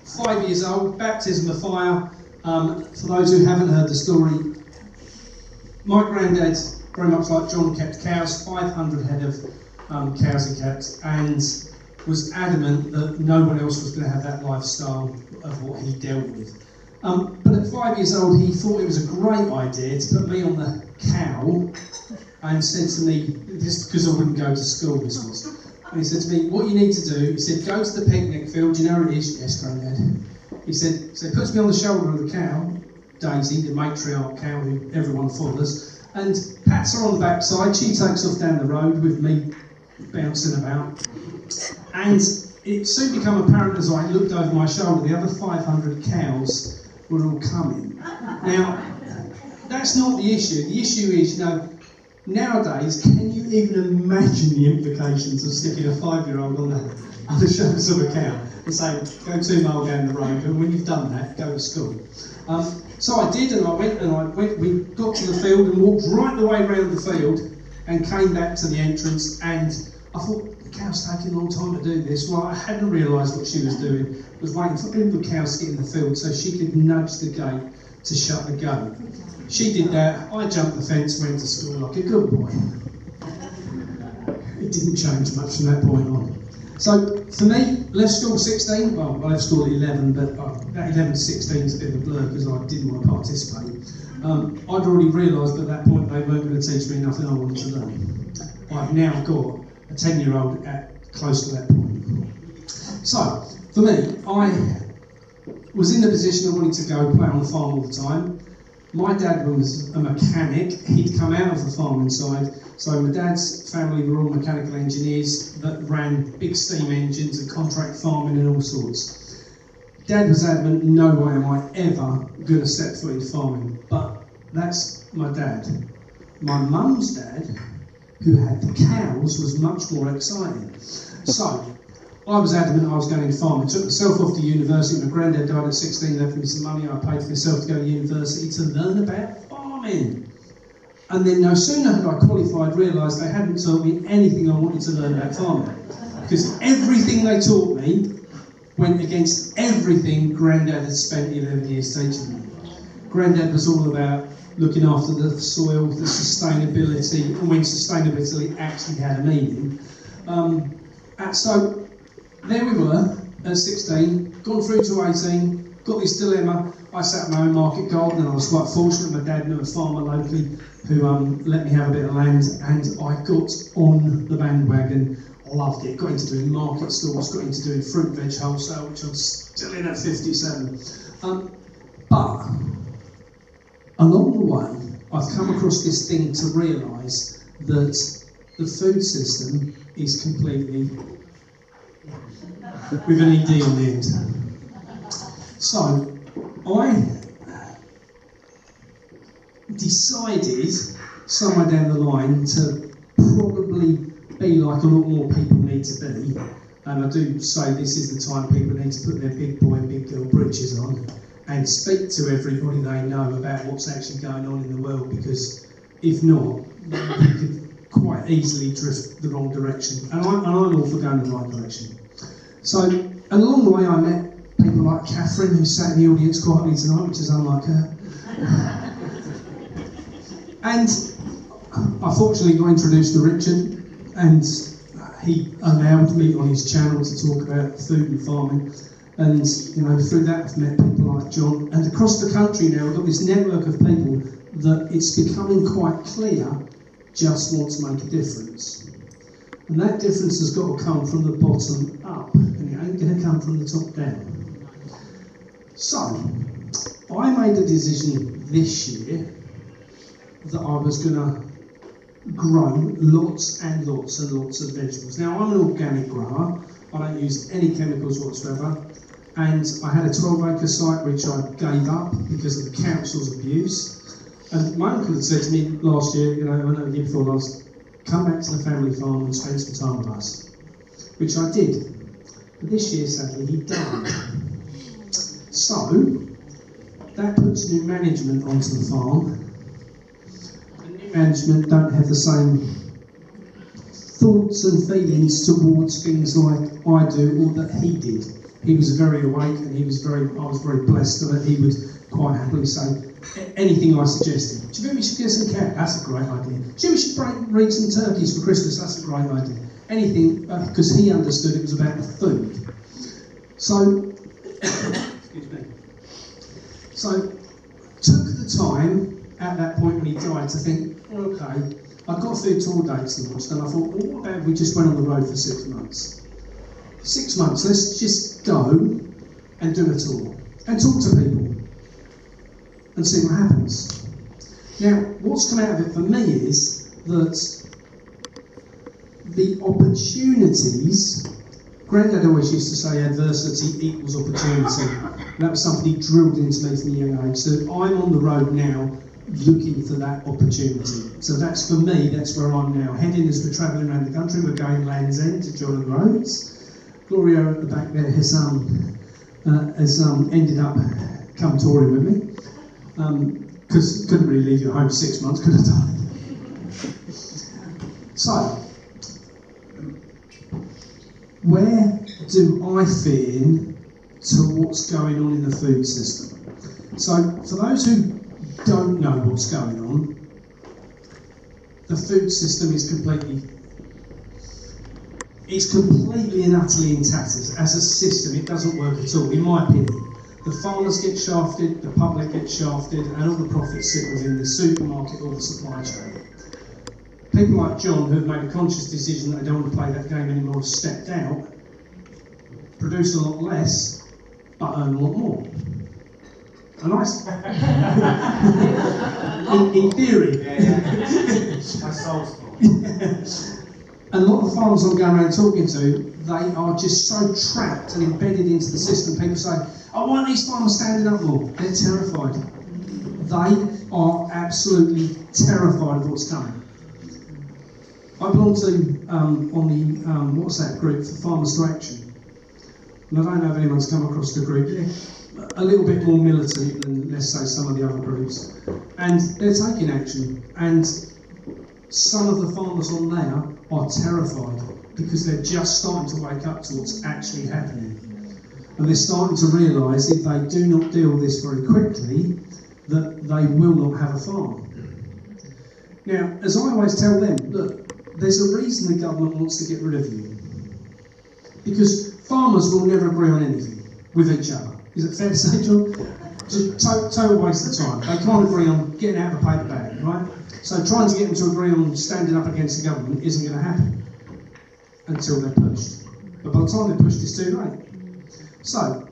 5 years old, baptism of fire. For those who haven't heard the story, my granddad, very much like John, kept cows, 500 head of cows he kept, and was adamant that no one else was going to have that lifestyle of what he dealt with. But at 5 years old, he thought it was a great idea to put me on the cow and said to me, this because I wouldn't go to school, this was, and he said to me, what you need to do, he said, go to the picnic field, you know where it is? Yes, Granddad. He said, so he puts me on the shoulder of the cow, Daisy, the matriarch cow who everyone follows, and pats her on the backside. She takes off down the road with me bouncing about. And it soon became apparent as I looked over my shoulder, the other 500 cows were all coming. Now, that's not the issue. The issue is, nowadays, can you even imagine the implications of sticking a 5-year-old on the shoulders of a cow and saying, go 2 miles down the road, and when you've done that, go to school? So I did, and we got to the field and walked right the way around the field and came back to the entrance, and I thought, the cow's taking a long time to do this. Well, I hadn't realised what she was doing. I was waiting for all the cows to get in the field so she could nudge the gate to shut the gate. She did that, I jumped the fence, went to school like a good boy. It didn't change much from that point on. So, for me, left school 16, well, I left school at 11, but that 11 to 16 is a bit of a blur because I didn't want to participate. I'd already realised at that point they weren't going to teach me nothing I wanted to learn. I've now got a 10-year-old at close to that point. So, for me, I was in the position of wanting to go play on the farm all the time. My dad was a mechanic. He'd come out of the farming side, so my dad's family were all mechanical engineers that ran big steam engines and contract farming and all sorts. Dad was adamant, no way am I ever going to step foot in farming, but that's my dad. My mum's dad, who had the cows, was much more exciting. So, I was adamant I was going into farming. Took myself off to university. My granddad died at 16, left me some money. I paid for myself to go to university to learn about farming. And then no sooner had I qualified, realised they hadn't taught me anything I wanted to learn about farming. Because everything they taught me went against everything Granddad had spent 11 years teaching me. Granddad was all about looking after the soil, the sustainability, and when sustainability actually had a meaning. So there we were at 16, gone through to 18, got this dilemma. I sat in my own market garden, and I was quite fortunate. My dad knew a farmer locally who let me have a bit of land, and I got on the bandwagon. Loved it. Got into doing market stalls, got into doing fruit veg wholesale, which I'm still in at 57. But along the way, I've come across this thing to realise that the food system is completely with an ED on the end. So I decided somewhere down the line to probably be like a lot more people need to be, and I do say this is the time people need to put their big boy and big girl britches on and speak to everybody they know about what's actually going on in the world, because if not, you could quite easily drift the wrong direction, and I'm all for going the right direction. So, and along the way I met people like Catherine, who sat in the audience quietly tonight, which is unlike her. And I fortunately got introduced to Richard, and he allowed me on his channel to talk about food and farming. And through that I've met people like John. And across the country now we've got this network of people that it's becoming quite clear just want to make a difference. And that difference has got to come from the bottom up, and it ain't going to come from the top down. So, I made a decision this year that I was going to grow lots and lots and lots of vegetables. Now, I'm an organic grower. I don't use any chemicals whatsoever. And I had a 12-acre site which I gave up because of the council's abuse. And my uncle had said to me last year, I know the year before last, come back to the family farm and spend some time with us. Which I did. But this year, sadly, he died. So, that puts new management onto the farm. Management don't have the same thoughts and feelings towards things like I do or that he did. he was very awake, and I was very blessed that he would quite happily say anything I suggested. Do you think we should get some cat? That's a great idea. Do you think we should breed some turkeys for Christmas? That's a great idea. Anything, because he understood it was about the food. So, excuse me. So, took the time at that point when he died to think, okay, I've got a few tour dates launched, and I thought, well, what about if we just went on the road for 6 months? 6 months, let's just go and do a tour and talk to people and see what happens. Now, what's come out of it for me is that the opportunities, Grandad always used to say adversity equals opportunity. And that was something he drilled into me from a young age. So I'm on the road now looking for that opportunity. So that's, for me, that's where I'm now heading as we're travelling around the country. We're going Land's End to John and Rhodes. Gloria at the back there has ended up come touring with me. Because couldn't really leave you at home 6 months, could have done. So, where do I fit in to what's going on in the food system? So, for those who don't know what's going on, the food system is completely and utterly in tatters. As a system, it doesn't work at all, in my opinion. The farmers get shafted, the public gets shafted, and all the profits sit within the supermarket or the supply chain. People like John, who have made a conscious decision that they don't want to play that game anymore, have stepped out, produce a lot less, but earn a lot more. And in theory. My soul's full. And a lot of the farmers I'm going around talking to, they are just so trapped and embedded into the system. People say, I want these farmers standing up more. They're terrified. They are absolutely terrified of what's coming. I belong to, on the WhatsApp group for Farmers to Action. And I don't know if anyone's come across the group. They're a little bit more militant than, let's say, some of the other groups. And they're taking action. And some of the farmers on there are terrified because they're just starting to wake up to what's actually happening. And they're starting to realise if they do not deal with this very quickly, that they will not have a farm. Now, as I always tell them, look, there's a reason the government wants to get rid of you. Because farmers will never agree on anything with each other. Is it fair to say, John? Just total waste of time. They can't agree on getting out of a paper bag, right? So trying to get them to agree on standing up against the government isn't going to happen until they're pushed. But by the time they're pushed, it's too late. So,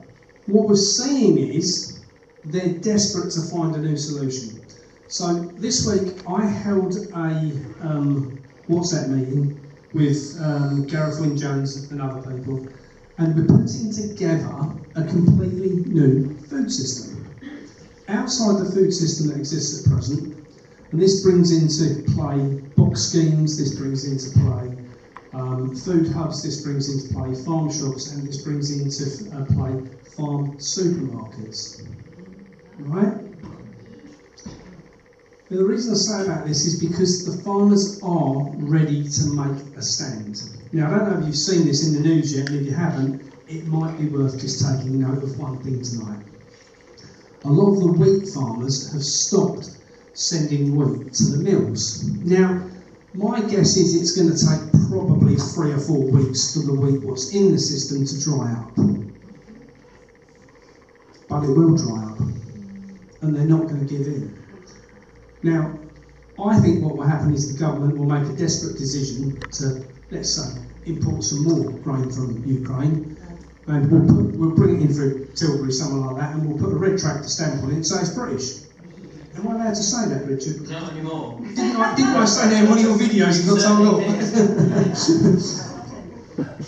what we're seeing is they're desperate to find a new solution. So this week I held a WhatsApp meeting with Gareth Wynne-Jones and other people, and we're putting together a completely new food system. Outside the food system that exists at present, and this brings into play box schemes, this brings into play food hubs, this brings into play farm shops, and this brings into play farm supermarkets. Right? Now, the reason I say about this is because the farmers are ready to make a stand. Now, I don't know if you've seen this in the news yet, and if you haven't, it might be worth just taking note of one thing tonight. A lot of the wheat farmers have stopped sending wheat to the mills. Now, my guess is it's going to take probably 3 or 4 weeks for the wheat what's in the system to dry up. But it will dry up, and they're not going to give in. Now, I think what will happen is the government will make a desperate decision to, let's say, import some more grain from Ukraine, and we'll bring it in through Tilbury, something like that, and we'll put a red tractor stamp on it and say it's British. Am I allowed to say that, Richard? Not anymore. Didn't I say that in one of your videos you got told off?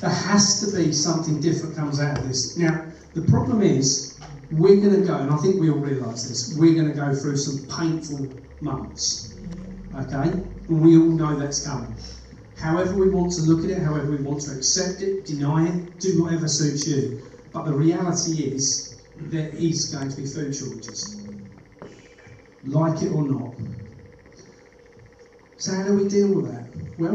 There has to be something different comes out of this. Now, the problem is, we're going to go, and I think we all realise this, we're going to go through some painful months. Okay? And we all know that's coming. However we want to look at it, however we want to accept it, deny it, do whatever suits you. But the reality is, there is going to be food shortages. Like it or not. So how do we deal with that? Well,